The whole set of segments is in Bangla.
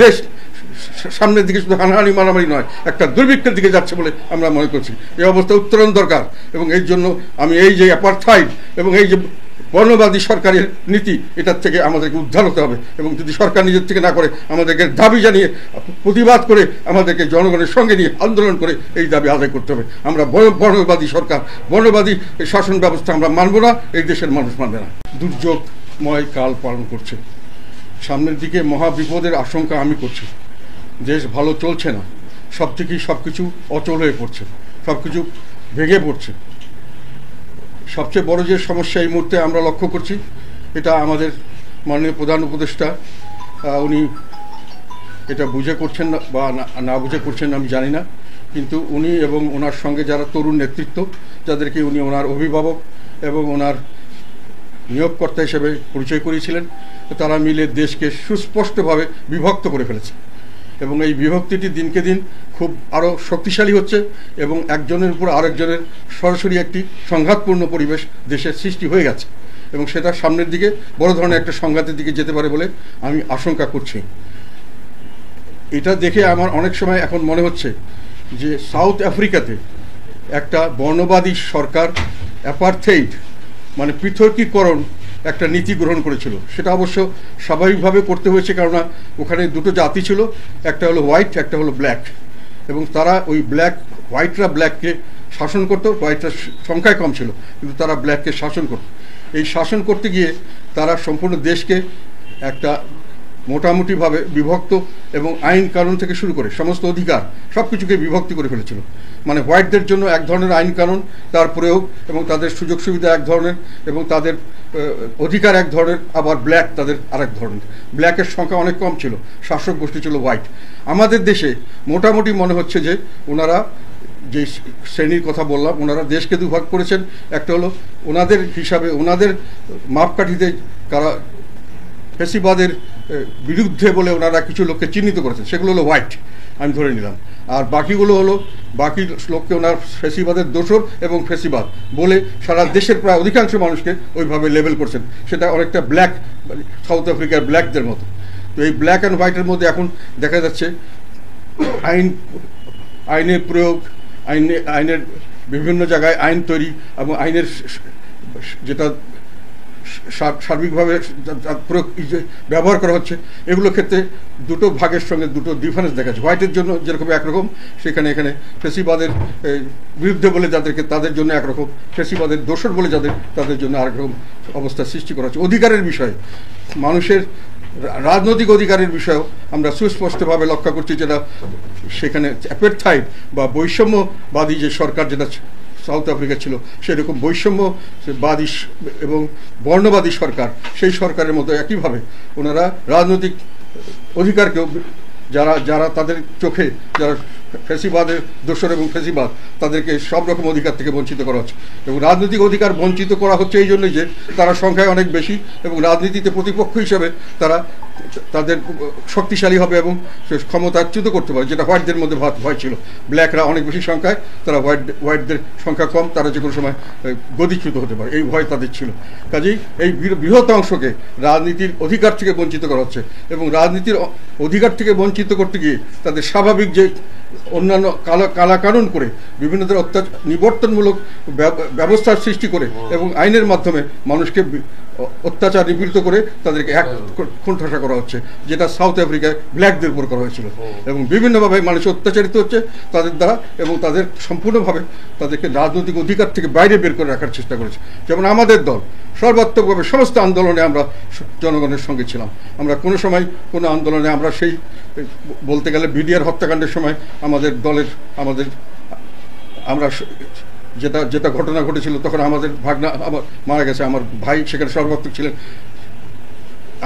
দেশ সামনের দিকে শুধু হানাহানি মারামারি নয়, একটা দুর্ভিক্ষের দিকে যাচ্ছে বলে আমরা মনে করছি। এই অবস্থা উত্তরণ দরকার এবং এর জন্য আমি এই যে অ্যাপারথাইড এবং এই যে বর্ণবাদী সরকারের নীতি, এটার থেকে আমাদেরকে উদ্ধার হতে হবে এবং যদি সরকার নিজের থেকে না করে আমাদেরকে দাবি জানিয়ে প্রতিবাদ করে আমাদেরকে জনগণের সঙ্গে নিয়ে আন্দোলন করে এই দাবি আদায় করতে হবে। আমরা বর্ণবাদী সরকার, বর্ণবাদী শাসন ব্যবস্থা আমরা মানব না, এই দেশের মানুষ মানবে না। দুর্যোগময় কাল পালন করছে, সামনের দিকে মহা বিপদের আশঙ্কা আমি করছি। দেশ ভালো চলছে না, সব থেকেই সব কিছু অচল হয়ে পড়ছে, সব কিছু ভেঙে পড়ছে। সবচেয়ে বড় যে সমস্যা এই মুহূর্তে আমরা লক্ষ্য করছি, এটা আমাদের মাননীয় প্রধান উপদেষ্টা উনি এটা বুঝে করছেন না বা না বুঝে করছেন আমি জানি না, কিন্তু উনি এবং ওনার সঙ্গে যারা তরুণ নেতৃত্ব, যাদেরকে উনি ওনার অভিভাবক এবং ওনার নিয়োগকর্তা হিসেবে পরিচয় করিয়েছিলেন, তারা মিলে দেশকে সুস্পষ্টভাবে বিভক্ত করে ফেলেছে এবং এই বিভক্তিটি দিনকে দিন খুব আরও শক্তিশালী হচ্ছে এবং একজনের উপর আরেকজনের সরাসরি একটি সংঘাতপূর্ণ পরিবেশ দেশের সৃষ্টি হয়ে গেছে এবং সেটা সামনের দিকে বড় ধরনের একটা সংঘাতের দিকে যেতে পারে বলে আমি আশঙ্কা করছি। এটা দেখে আমার অনেক সময় এখন মনে হচ্ছে যে সাউথ আফ্রিকাতে একটা বর্ণবাদী সরকার অ্যাপারথেইড মানে পৃথকীকরণ একটা নীতি গ্রহণ করেছিল। সেটা অবশ্য স্বাভাবিকভাবে করতে হয়েছে, কেননা ওখানে দুটো জাতি ছিল, একটা হলো হোয়াইট, একটা হলো ব্ল্যাক, এবং তারা ওই হোয়াইটরা ব্ল্যাককে শাসন করতো। হোয়াইটরা সংখ্যায় কম ছিল কিন্তু তারা ব্ল্যাককে শাসন করত। এই শাসন করতে গিয়ে তারা সম্পূর্ণ দেশকে একটা মোটামুটিভাবে বিভক্ত এবং আইন কানুন থেকে শুরু করে সমস্ত অধিকার সব কিছুকে বিভক্তি করে ফেলেছিল। মানে হোয়াইটদের জন্য এক ধরনের আইন কানুন, তার প্রয়োগ এবং তাদের সুযোগ সুবিধা এক ধরনের এবং তাদের অধিকার এক ধরনের, আবার ব্ল্যাক তাদের আরেক ধরনের। ব্ল্যাকের সংখ্যা অনেক কম ছিল, শাসক গোষ্ঠী ছিল হোয়াইট। আমাদের দেশে মোটামুটি মনে হচ্ছে যে ওনারা যে শ্রেণীর কথা বললাম, ওনারা দেশকে দুভাগ করেছেন। একটা হলো ওনাদের হিসাবে, ওনাদের মাপকাঠিতে কারা ফেসিবাদের বিরুদ্ধে বলে ওনারা কিছু লোককে চিহ্নিত করেছেন, সেগুলো হলো হোয়াইট, আমি ধরে নিলাম। আর বাকিগুলো হলো বাকি লোককে ওনার ফেসিবাদের দোসর এবং ফেসিবাদ বলে সারা দেশের প্রায় অধিকাংশ মানুষকে ওইভাবে লেবেল করছেন। সেটা অনেকটা ব্ল্যাক, সাউথ আফ্রিকার ব্ল্যাকদের মতো। তো এই ব্ল্যাক অ্যান্ড হোয়াইটের মধ্যে এখন দেখা যাচ্ছে আইনের প্রয়োগ, আইনের বিভিন্ন জায়গায় আইন তৈরি এবং আইনের যেটা সার্বিকভাবে ব্যবহার করা হচ্ছে, এগুলোর ক্ষেত্রে দুটো ভাগের সঙ্গে দুটো ডিফারেন্স দেখা যাচ্ছে। হোয়াইটের জন্য যেরকম একরকম, সেখানে এখানে ফেসিবাদের বিরুদ্ধে বলে যাদেরকে তাদের জন্য একরকম, ফেসিবাদের দোসর বলে তাদের জন্য আরেক রকম অবস্থা সৃষ্টি করা হচ্ছে। অধিকারের বিষয়ে, মানুষের রাজনৈতিক অধিকারের বিষয়েও আমরা সুস্পষ্টভাবে লক্ষ্য করছি, যেটা সেখানে অ্যাপারথাইড বা বৈষম্যবাদী যে সরকার যেটা সাউথ আফ্রিকা ছিল, সেরকম বৈষম্যবাদী এবং বর্ণবাদী সরকার, সেই সরকারের মতো একইভাবে ওনারা রাজনৈতিক অধিকারকেও যারা তাদের চোখে যারা ফেসিবাদের দোসর এবং ফেসিবাদ, তাদেরকে সব রকম অধিকার থেকে বঞ্চিত করা হচ্ছে। এবং রাজনৈতিক অধিকার বঞ্চিত করা হচ্ছে এই জন্যই যে তারা সংখ্যায় অনেক বেশি এবং রাজনীতিতে প্রতিপক্ষ হিসেবে তারা তাদের শক্তিশালী হবে এবং ক্ষমতাচ্যুত করতে পারে, যেটা হোয়াইটদের মধ্যে ভয় ছিল। ব্ল্যাকরা অনেক বেশি সংখ্যায়, তারা হোয়াইটদের সংখ্যা কম, তারা যে কোনো সময় গদিচ্যুত হতে পারে, এই ভয় তাদের ছিল। কাজেই এই বৃহৎ অংশকে রাজনীতির অধিকার থেকে বঞ্চিত করা হচ্ছে এবং রাজনীতির অধিকার থেকে বঞ্চিত করতে গিয়ে তাদের স্বাভাবিক যে অন্যান্য কালাকানুন করে বিভিন্ন ধরনের নিবর্তনমূলক ব্যবস্থার সৃষ্টি করে এবং আইনের মাধ্যমে মানুষকে অত্যাচার নিপীড়িত করে তাদেরকে এক কোণঠাসা করা হচ্ছে, যেটা সাউথ আফ্রিকায় ব্ল্যাকদের উপর করা হয়েছিল। এবং বিভিন্নভাবে মানুষ অত্যাচারিত হচ্ছে তাদের দ্বারা এবং তাদের সম্পূর্ণভাবে তাদেরকে রাজনৈতিক অধিকার থেকে বাইরে বের করে রাখার চেষ্টা করেছে। যেমন আমাদের দল সর্বাত্মকভাবে সমস্ত আন্দোলনে আমরা জনগণের সঙ্গে ছিলাম। আমরা কোনো সময় কোনো আন্দোলনে আমরা সেই বলতে গেলে বিডিআর হত্যাকাণ্ডের সময় আমরা যেটা ঘটনা ঘটেছিল, তখন আমাদের ভাগনা মারা গেছে, আমার ভাই সেখানে সর্বাত্মক ছিলেন।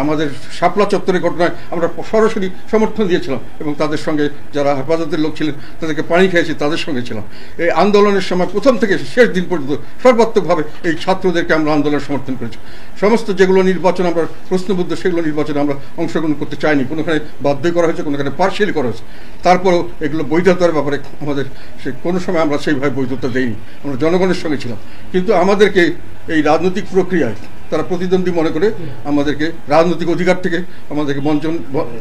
আমাদের শাপলা চত্বরের ঘটনায় আমরা সরাসরি সমর্থন দিয়েছিলাম এবং তাদের সঙ্গে যারা হেফাজতের লোক ছিলেন তাদেরকে পানি খেয়েছি, তাদের সঙ্গে ছিলাম। এই আন্দোলনের সময় প্রথম থেকে শেষ দিন পর্যন্ত সর্বাত্মকভাবে এই ছাত্রদেরকে আমরা আন্দোলন সমর্থন করেছি। সমস্ত যেগুলো নির্বাচন আমরা প্রশ্নবুদ্ধ, সেগুলো নির্বাচনে আমরা অংশগ্রহণ করতে চাইনি, কোনোখানে বাধ্য করা হয়েছে, কোনোখানে পার্সিয়ালি করা হয়েছে। তারপরেও এগুলো বৈধতার ব্যাপারে আমাদের কোনো সময় আমরা সেইভাবে বৈধতা দেইনি, আমরা জনগণের সঙ্গে ছিলাম। কিন্তু আমাদেরকে এই রাজনৈতিক প্রক্রিয়ায় তারা প্রতিদ্বন্দ্বী মনে করে আমাদেরকে রাজনৈতিক অধিকার থেকে আমাদেরকে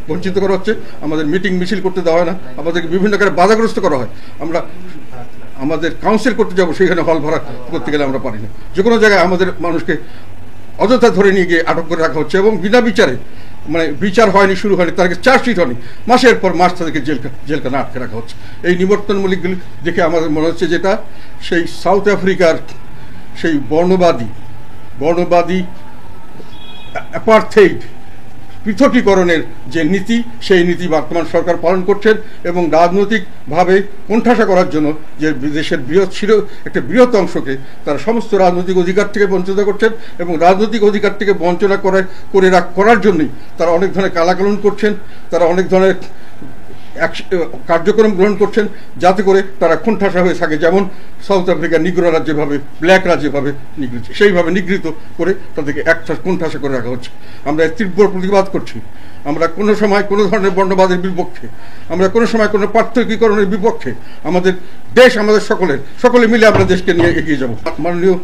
বঞ্চিত করা হচ্ছে, আমাদের মিটিং মিছিল করতে দেওয়া হয় না, আমাদেরকে বিভিন্ন কারণে বাধাগ্রস্ত করা হয়। আমরা আমাদের কাউন্সিল করতে যাবো, সেখানে হল ভাড়া করতে গেলে আমরা পারি না। যে কোনো জায়গায় আমাদের মানুষকে অযথা ধরে নিয়ে গিয়ে আটক করে রাখা হচ্ছে এবং বিনা বিচারে, মানে বিচার হয়নি, শুরু হয়নি, তাদেরকে চার্জশিট হয়নি, মাসের পর মাস তাদেরকে জেলখানা আটকে রাখা হচ্ছে। এই নিবর্তনমূলকগুলি দেখে আমাদের মনে হচ্ছে যেটা সেই সাউথ আফ্রিকার সেই বর্ণবাদী অ্যাপার্থেইড পৃথকীকরণের যে নীতি, সেই নীতি বর্তমান সরকার পালন করছেন এবং রাজনৈতিকভাবে কোণঠাসা করার জন্য যে দেশের একটা বৃহৎ অংশকে তারা সমস্ত রাজনৈতিক অধিকার থেকে বঞ্চিত করছেন এবং রাজনৈতিক অধিকার থেকে বঞ্চনা করার জন্যই তারা অনেক ধরনের কালাকানুন করছেন, তারা অনেক ধরনের কার্যক্রম গ্রহণ করছেন যাতে করে তারা কোণঠাসা হয়ে থাকে। যেমন সাউথ আফ্রিকার নিগ্রোরা যেভাবে, ব্ল্যাকরা যেভাবে নিগৃহীত, সেইভাবে নিগৃহীত করে তাদেরকে কোণঠাসা করে রাখা হচ্ছে। আমরা তীব্র প্রতিবাদ করছি। আমরা কোনো সময় কোনো ধরনের বর্ণবাদের বিপক্ষে, আমরা কোনো সময় কোনো পার্থক্যীকরণের বিপক্ষে। আমাদের দেশ আমাদের সকলে মিলে আমরা দেশকে নিয়ে এগিয়ে যাব। মাননীয়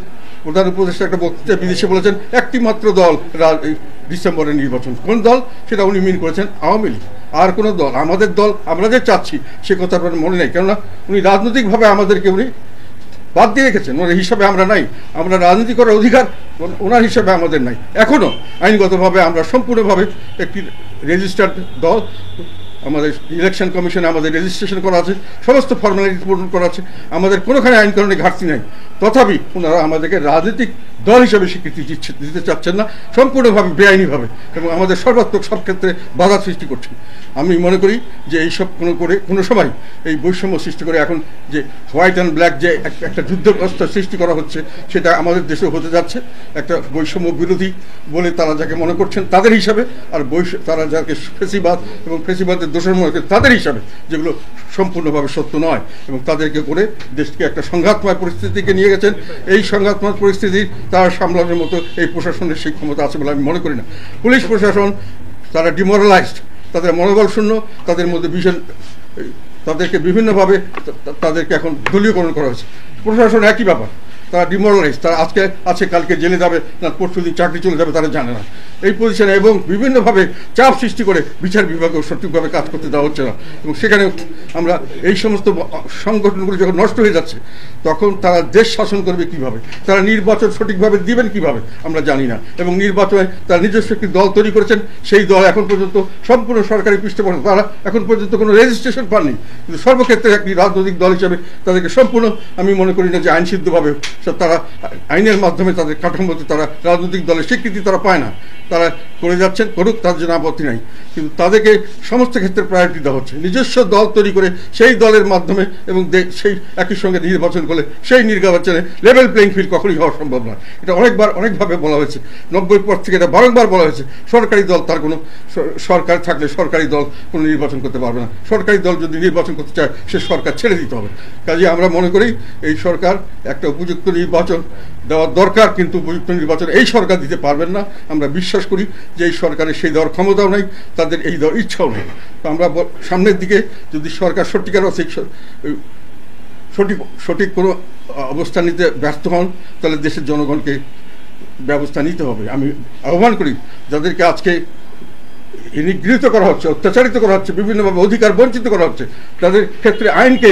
প্রধান উপদেষ্টা একটা বক্তৃতা বিদেশে বলেছেন একটি মাত্র দল ডিসেম্বরের নির্বাচন। কোন দল সেটা উনি মিন করেছেন আওয়ামী লীগ। আর কোনো দল, আমাদের দল আমরা যে চাচ্ছি সে কথা আপনার মনে নেই, কেননা উনি রাজনৈতিকভাবে আমাদেরকে উনি বাদ দিয়ে রেখেছেন, ওনার হিসাবে আমরা নাই। আমরা রাজনীতি করার অধিকার ওনার হিসাবে আমাদের নাই। এখনও আইনগতভাবে আমরা সম্পূর্ণভাবে একটি রেজিস্টার্ড দল, আমাদের ইলেকশন কমিশনে আমাদের রেজিস্ট্রেশন করা আছে, সমস্ত ফর্মালিটি পূরণ করা আছে, আমাদের কোনোখানে আইন কানুনে ঘাটতি নেই। তথাপি ওনারা আমাদেরকে রাজনৈতিক দল হিসেবে স্বীকৃতি দিতে চাচ্ছেন না, সম্পূর্ণভাবে বেআইনিভাবে, এবং আমাদের সর্বাত্মক সব ক্ষেত্রে বাধা সৃষ্টি করছেন। আমি মনে করি যে এইসব কোনো সময় এই বৈষম্য সৃষ্টি করে এখন যে হোয়াইট অ্যান্ড ব্ল্যাক যে একটা যুদ্ধগ্রস্ত সৃষ্টি করা হচ্ছে, সেটা আমাদের দেশে হতে যাচ্ছে। একটা বৈষম্য বিরোধী বলে তারা যাকে মনে করছেন তাদের হিসাবে, আর তারা যাকে ফেসিবাদ এবং ফেসিবাদের দোষর মনে করে তাদের হিসাবে, যেগুলো সম্পূর্ণভাবে সত্য নয়, এবং তাদেরকে করে দেশকে একটা সংঘাতময় পরিস্থিতিকে নিয়ে গেছেন। এই সংঘাতময় পরিস্থিতি তারা সামলানোর মতো এই প্রশাসনের সেই ক্ষমতা আছে বলে আমি মনে করি না। পুলিশ প্রশাসন তারা ডিমোরালাইজড, তাদের মনোবল শূন্য, তাদের মধ্যে তাদেরকে বিভিন্নভাবে তাদেরকে এখন দলীয়করণ করা হয়েছে। প্রশাসন একই ব্যাপার, তারা ডিমোরালাইজ, তারা আজকে আছে কালকে জেলে যাবে, না পরশুদিন চাকরি চলে যাবে, তারা জানে না এই পজিশনে, এবং বিভিন্নভাবে চাপ সৃষ্টি করে বিচার বিভাগেও সঠিকভাবে কাজ করতে দেওয়া হচ্ছে না। এবং সেখানে আমরা এই সমস্ত সংগঠনগুলো যখন নষ্ট হয়ে যাচ্ছে, তখন তারা দেশ শাসন করবে কিভাবে, তারা নির্বাচন সঠিকভাবে দিবেন কিভাবে আমরা জানি না। এবং নির্বাচনে তারা নিজস্ব একটি দল তৈরি করেছেন, সেই দল এখন পর্যন্ত সম্পূর্ণ সরকারি পৃষ্ঠপোষক, তারা এখন পর্যন্ত কোনো রেজিস্ট্রেশন পাননি। কিন্তু সর্বক্ষেত্রে একটি রাজনৈতিক দল হিসেবে তাদেরকে সম্পূর্ণ, আমি মনে করি না যে আইনসিদ্ধভাবে তারা আইনের মাধ্যমে তাদের কাঠামোতে তারা রাজনৈতিক দলের স্বীকৃতি তারা পায় না। তারা করে যাচ্ছেন, করুক, তার জন্য আপত্তি নাই, কিন্তু তাদেরকে সমস্ত ক্ষেত্রে প্রায়োরিটি দেওয়া হচ্ছে। নিজস্ব দল তৈরি করে সেই দলের মাধ্যমে এবং সেই একই সঙ্গে নির্বাচন করলে সেই নির্বাচনে লেভেল প্লেইং ফিল্ড কখনই হওয়া সম্ভব নয়। এটা অনেকভাবে বলা হয়েছে, 90 পর থেকে এটা বারংবার বলা হয়েছে। সরকারি দল তার কোনো সরকার থাকলে সরকারি দল কোনো নির্বাচন করতে পারবে না। সরকারি দল যদি নির্বাচন করতে চায় সে সরকার ছেড়ে দিতে হবে। কাজে আমরা মনে করি এই সরকার একটা উপযুক্ত নির্বাচন দেওয়ার দরকার, কিন্তু উপযুক্ত নির্বাচন এই সরকার দিতে পারবেন না। আমরা বিশ্বাস করি যে এই সরকারের সেই দেওয়ার ক্ষমতাও নেই, তাদের এই দেওয়ার ইচ্ছাও নেই। তো আমরা সামনের দিকে যদি সরকার সত্যিকার সঠিক কোনো অবস্থান নিতে ব্যর্থ হন, তাহলে দেশের জনগণকে ব্যবস্থা নিতে হবে। আমি আহ্বান করি যাদেরকে আজকে নিগৃহীত করা হচ্ছে, অত্যাচারিত করা হচ্ছে, বিভিন্নভাবে অধিকার বঞ্চিত করা হচ্ছে, তাদের ক্ষেত্রে আইনকে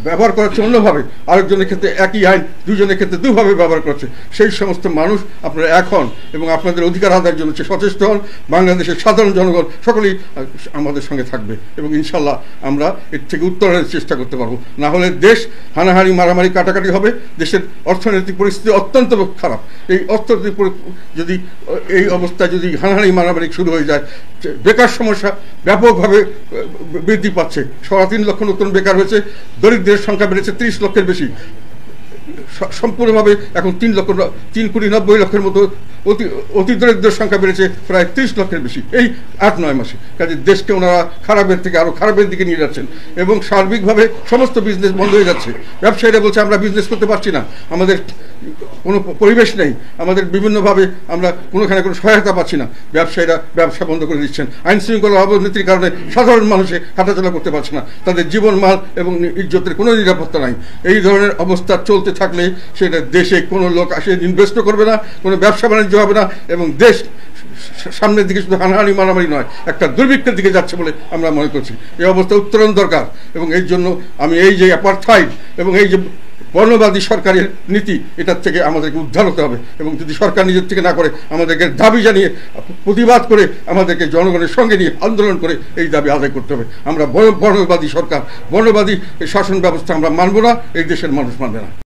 ব্যবহার করা হচ্ছে অন্যভাবে, আরেকজনের ক্ষেত্রে একই আইন দুজনের ক্ষেত্রে দুভাবে ব্যবহার করছে। সেই সমস্ত মানুষ আপনারা এখন এবং আপনাদের অধিকার আদায়ের জন্য সচেষ্ট হন। বাংলাদেশের সাধারণ জনগণ সকলেই আমাদের সঙ্গে থাকবে এবং ইনশাল্লাহ আমরা এর থেকে উত্তরণের চেষ্টা করতে পারবো। না হলে দেশ হানাহানি, মারামারি, কাটাকাটি হবে। দেশের অর্থনৈতিক পরিস্থিতি অত্যন্ত খারাপ। এই অর্থনৈতিক যদি এই অবস্থায় যদি হানাহানি মারামারি শুরু হয়ে যায়, বেকার সমস্যা ব্যাপকভাবে বৃদ্ধি পাচ্ছে। 3.5 লক্ষ নতুন বেকার হয়েছে, দরিদ্রের সংখ্যা বেড়েছে 30 লক্ষের বেশি, সম্পূর্ণভাবে এখন 3,90,00,000 মতো অতি দরিদ্রের সংখ্যা বেড়েছে প্রায় 30 লক্ষের বেশি এই 8-9 মাসে। কাজে দেশকে ওনারা খারাপের থেকে আরও খারাপের দিকে নিয়ে যাচ্ছেন এবং সার্বিকভাবে সমস্ত বিজনেস বন্ধ হয়ে যাচ্ছে। ব্যবসায়ীরা বলছে আমরা বিজনেস করতে পারছি না, আমাদের কোনো পরিবেশ নেই, আমাদের বিভিন্নভাবে আমরা কোনোখানে কোনো সহায়তা পাচ্ছি না। ব্যবসায়ীরা ব্যবসা বন্ধ করে দিচ্ছেন, আইন শৃঙ্খলা অবনতির কারণে সাধারণ মানুষে হাঁটাচলা করতে পারছে না, তাদের জীবন মাল এবং ইজ্জতের কোনো নিরাপত্তা নাই। এই ধরনের অবস্থা চলতে থাকলে সেটা দেশে কোনো লোক আসে ইনভেস্টও করবে না, কোনো ব্যবসা বাণিজ্য হবে না, এবং দেশ সামনের দিকে শুধু হানাহানি মারামারি নয়, একটা দুর্ভিক্ষের দিকে যাচ্ছে বলে আমরা মনে করছি। এই অবস্থা উত্তরণ দরকার, এবং এই জন্য আমি এই যে অ্যাপারথাইড এবং এই যে বর্ণবাদী সরকারের নীতি, এটার থেকে আমাদেরকে উদ্ধার হতে হবে, এবং যদি সরকার নিজের থেকে না করে আমাদেরকে দাবি জানিয়ে প্রতিবাদ করে আমাদেরকে জনগণের সঙ্গে নিয়ে আন্দোলন করে এই দাবি আদায় করতে হবে। আমরা বর্ণবাদী সরকার, বর্ণবাদী শাসন ব্যবস্থা আমরা মানব না, এই দেশের মানুষ মানবে না।